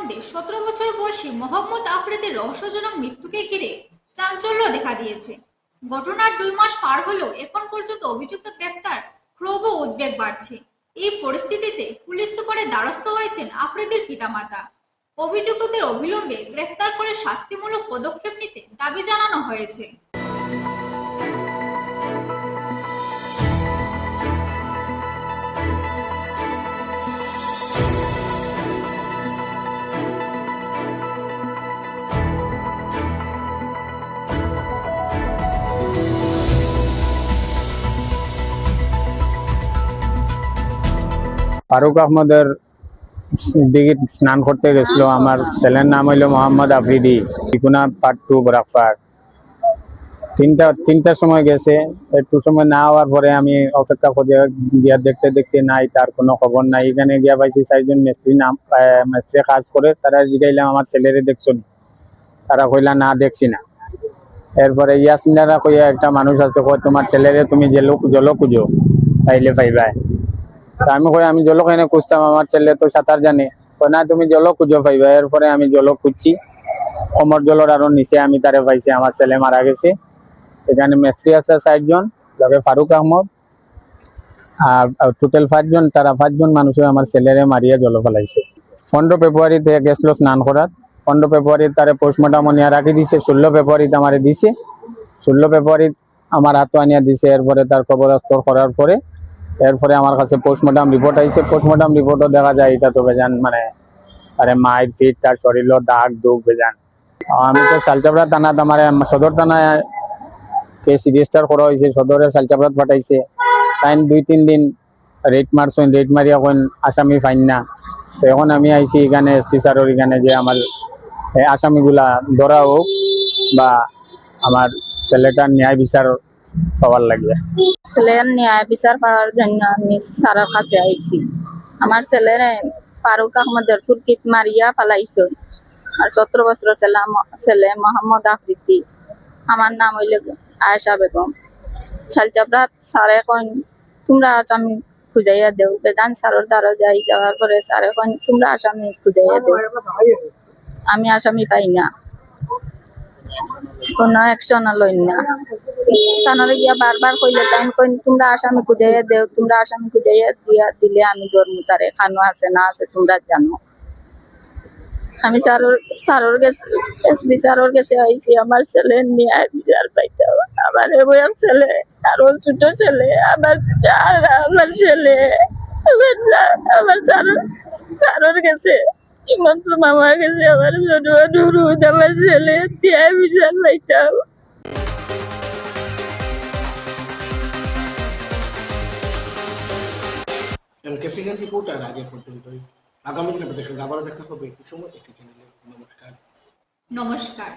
মধ্যে 17 বছর বয়সী মোহাম্মদ আফ্রিদির রহস্যজনক মৃত্যুকে ঘিরে চাঞ্চল্য দেখা দিয়েছে। ঘটনার 2 মাস পার হলেও এখন পর্যন্ত অভিযুক্ত গ্রেফতার, ক্ষোভ ও উদ্বেগ বাড়ছে। এই পরিস্থিতিতে পুলিশ সুপারের দ্বারস্থ হয়েছেন আফ্রিদির পিতামাতা। অভিযুক্তদের অবিলম্বে গ্রেফতার করে শাস্তিমূলক পদক্ষেপ নিতে দাবি জানানো হয়েছে। ফারুক আহমদের দিকে স্নান করতে গেছিল। আমার ছেলের নাম হইল মোহাম্মদ আফ্রিদি, টিকুনা পার্ট 2 বরাকপাড়। তিনটার সময় গেছে। একটু সময় না হওয়ার পরে আমি অপেক্ষা করে গিয়া দেখতে দেখতে নাই, তার কোনো খবর নাই। এখানে গিয়া পাইছি 4জন মিস্ত্রি কাজ করে। তারা জিগাইলাম আমার ছেলেরে দেখছো? তারা কইলা না, দেখছি না। এরপরে ইয়াসমিনারা কইয়া একটা মানুষ আছে, কয় তোমার ছেলেরে তুমি জল খুঁজো, পাইলে পাইবাই। আমি কই আমি জল কেন খুঁজতাম, আমার ছেলে তো সাঁতার জানে। না, তুমি জল খুঁজো পাইবা। এরপরে আমি জল খুঁজছি, কোমর জলের আরো নিচে আমি তারে পাইছি। আমার ছেলে মারা গেছে। এখানে মিস্ত্রি আছে 4জন, লগে ফারুক আহমদ, আর টোটাল 5জন। তারা 5জন মানুষে আমার ছেলেরে মারিয়া জল ফেলাইছে। 15 ফেব্রুয়ারিতে গেছিল স্নান করার। 15 ফেব্রুয়ারি তারে পোস্টমর্টম আনিয়া রাখি দিছে। 16 ফেব্রুয়ারিতে আমারে দিছে। 16 ফেব্রুয়ারি আমার হাত আনিয়া দিছে। এরপরে তার কবরস্থল করার পরে এরপরে আমার কাছে পোস্টমর্টম রিপোর্ট আইছে। পোস্টমর্টম রিপোর্টও দেখা যায় এটা তো বেজান, মানে আরে মায়ের পিঠ, তার শরীরের দাগ দুগ বেজান। আমি তো শালচাপড়া থানা, আমার সদর থানায় কেস রেজিস্টার করা হয়েছে। সদরে শালচাপড়াত পাঠাইছে। তাই 2-3 দিন রেট মারছেন। রেট মারি এখন আসামি ফাইন না। তো এখন আমি আইছি এখানে এসপি স্যারের এখানে, যে আমার আসামিগুলা ধরা হোক বা আমার ছেলেটার ন্যায় বিচার সবার লাগবে। ছেলের ন্যায় বিচার পাওয়ার জন্য আমি স্যারের কাছে আইছি। আমার ছেলের ফারুক আহমদের ফুরকিত মারিয়া ফালাইছে। আর 17 বছর ছেলে মোহাম্মদ আফ্রিদি। আমার নাম হইলে আয়েশা বেগম। শালচাপড়াত স্যার এখন তোমরা আসামি খুঁজাইয়া দেও। বেদান স্যারের দ্বারা যাওয়ার পরে স্যার এখন তোমরা আসামি খুঁজাইয়া দেও। আমি আসামি পাই না, কোনো অ্যাকশন লই না। থানারে গিয়া বারবার কইলে তাই কই তোমরা আসামি খুঁজাইয়া দেও, তোমরা আসামি খুঁজাইয়া দিলে আমি ধর্ম তারে খানো আছে না আছে তোমরা জানো। আমি স্যারের কাছে, এসপি স্যারের কাছে আইছি আমার ছেলে নিয়ে বিচার পাইতে। আমার বয়স ছেলে, আরো ছোট ছেলে, আমার ছেলে, আমার স্যারের কাছে মাত্র মামার কাছে আমার ছোট অনুরোধ, আমার ছেলে দিয়ে বিচার পাইতাম। এনকেসিগেন রিপোর্ট আর আগে পর্যন্তই। আগামী দিনে আপনাদের সঙ্গে আবারও দেখা হবে একই সময় একই চ্যানেলে। নমস্কার। নমস্কার।